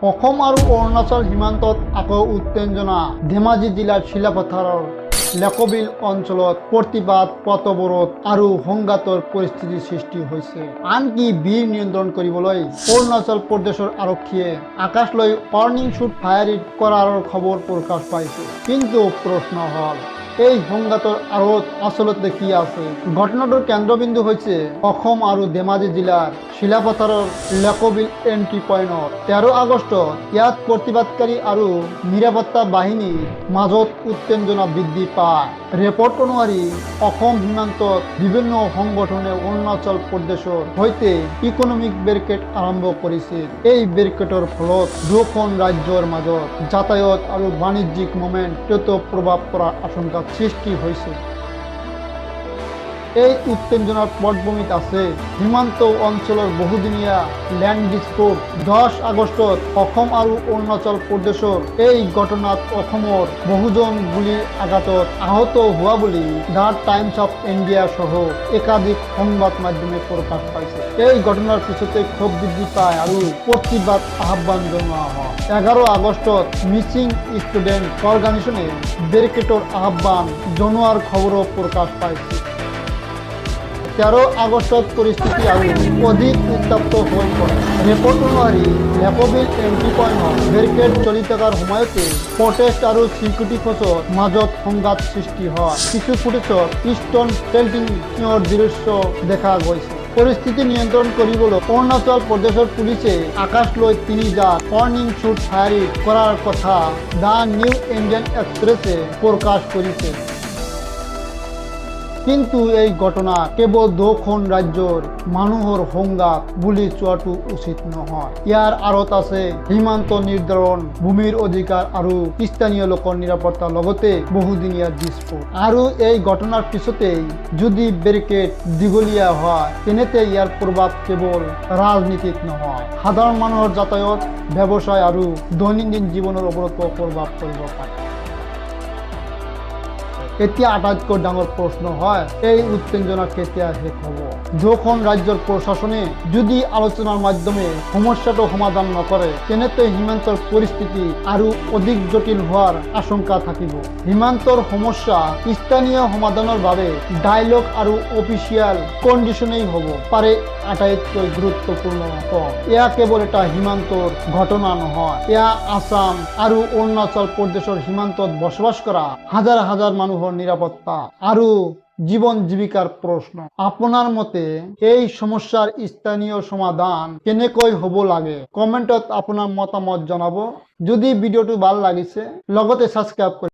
অসম আৰু অৰুণাচল সীমান্তত আকৌ উত্তেজনা। ধেমাজি জিলাৰ শিলাপথাৰৰ লেকবিল অঞ্চলত প্ৰতিবাদ, পথৱৰোধ আৰু সংঘাতৰ পৰিস্থিতিৰ সৃষ্টি হৈছে। আনকি বীৰ নিয়ন্ত্ৰণ কৰিবলৈ অৰুণাচল প্ৰদেশৰ আৰক্ষীয়ে আকাশলৈ ৱাৰ্নিং শ্বুট ফায়াৰিং কৰাৰ খবৰ প্ৰকাশ পাইছে। কিন্তু প্ৰশ্ন হ'ল, এই সংঘাতৰ আঁৰত আচলতে কি আছে? ঘটনাটোৰ কেন্দ্ৰবিন্দু হৈছে অসম আৰু ধেমাজি জিলাৰ শিলাপথাৰৰ লেকবিল এন্ট্ৰি পইণ্টত 13 আগষ্টত ইয়াত প্ৰতিবাদকাৰী আৰু নিৰাপত্তা বাহিনীৰ মাজত উত্তেজনা বৃদ্ধি পায়। ৰিপৰ্ট অনুসৰি অসম সীমান্তত বিভিন্ন সংগঠনে অৰুণাচল প্ৰদেশৰ সৈতে ইকনমিক বেৰিকেড আৰম্ভ কৰিছিল। এই বেৰিকেডৰ ফলত দুখন ৰাজ্যৰ মাজত যাতায়াত আৰু বাণিজ্যিক মোমেণ্টত প্ৰভাৱ পৰাৰ আশংকা সৃষ্টি হৈছে। এই উত্তেজনাৰ পটভূমিত আছে সীমান্ত অঞ্চলৰ বহুদিনীয়া ল্যান্ড ডিস্পুট। 10 আগষ্টত অসম আৰু অৰুণাচল প্ৰদেশৰ এই ঘটনাত অসমৰ বহুজন গুলীৰ আঘাতত আহত হোৱা বুলি দ্য টাইমছ অফ ইণ্ডিয়া সহ একাধিক সংবাদ মাধ্যমে প্ৰকাশ পাইছে। এই ঘটনাৰ পিছতে ক্ষোভ বৃদ্ধি পায় আৰু প্ৰতিবাদ আহ্বান জনোৱা হয়। 11 আগষ্টত মিছিং ষ্টুডেণ্ট অৰ্গেনাইজেশ্যনে বেৰিকেডৰ আহ্বান জনোৱাৰ খবৰো প্ৰকাশ পাইছে। 13 আগষ্টত পৰিস্থিতি আৰু অধিক উত্তপ্ত হৈ পৰে। ৰিপৰ্ট অনুসৰি লেকবিল এন্ট্ৰি পইণ্টত বেৰিকেড চলি থকাৰ সময়তে প্ৰটেষ্ট আৰু চিকিউৰিটি ফ'ৰ্চৰ মাজত সংঘাত সৃষ্টি হয়। কিছু ফুটেজত ষ্টন পেল্টিংৰ দৃশ্য দেখা গৈছে। পৰিস্থিতি নিয়ন্ত্ৰণ কৰিবলৈ অৰুণাচল প্ৰদেশৰ পুলিচে আকাশলৈ 3 ৱাৰ্নিং শ্বুট ফায়াৰিং কৰাৰ কথা দ্য নিউ ইণ্ডিয়ান এক্সপ্ৰেছে প্ৰকাশ কৰিছে। কিন্তু এই ঘটনা কেৱল দুখন ৰাজ্যৰ মানুহৰ সংঘাত বুলি চোৱাটো উচিত নহয়। ইয়াৰ আঁৰত আছে সীমান্ত নিৰ্ধাৰণ, ভূমিৰ অধিকাৰ আৰু স্থানীয় লোকৰ নিৰাপত্তাৰ লগতে বহুদিনীয়া ডিস্পুট। আৰু এই ঘটনাৰ পিছতেই যদি বেৰিকেড দীঘলীয়া হয়, তেন্তে ইয়াৰ প্ৰভাৱ কেৱল ৰাজনীতিত নহয়, সাধাৰণ মানুহৰ যাতায়াত, ব্যৱসায় আৰু দৈনন্দিন জীৱনৰ ওপৰতো প্ৰভাৱ পৰিব পাৰে। এতিয়া আটাইতকৈ ডাঙৰ প্ৰশ্ন হয়, এই উত্তেজনা কেতিয়া শেষ হ'ব? দুখন ৰাজ্যৰ প্ৰশাসনে যদি আলোচনাৰ মাধ্যমে সমস্যাটো সমাধান নকৰে, তেন্তে সীমান্তৰ পৰিস্থিতি আৰু অধিক জটিল হোৱাৰ আশংকা থাকিব। সীমান্তৰ সমস্যা স্থানীয় সমাধানৰ বাবে ডায়লগ আৰু অফিচিয়েল কণ্ডিশ্যনেই হ'ব পাৰে আটাইতকৈ গুৰুত্বপূৰ্ণ অংশ। এয়া কেৱল এটা সীমান্তৰ ঘটনা নহয়, এয়া আসাম আৰু অৰুণাচল প্ৰদেশৰ সীমান্তত বসবাস কৰা হাজাৰ হাজাৰ মানুহৰ নিৰাপত্তা আৰু জীৱন জীৱিকাৰ প্ৰশ্ন। আপোনাৰ মতে এই সমস্যাৰ স্থানীয় সমাধান কেনেকৈ হ'ব লাগে? কমেণ্টত আপোনাৰ মতামত জনাব। যদি ভিডিঅ'টো ভাল লাগিছে, লগতে ছাবস্ক্ৰাইব কৰিব।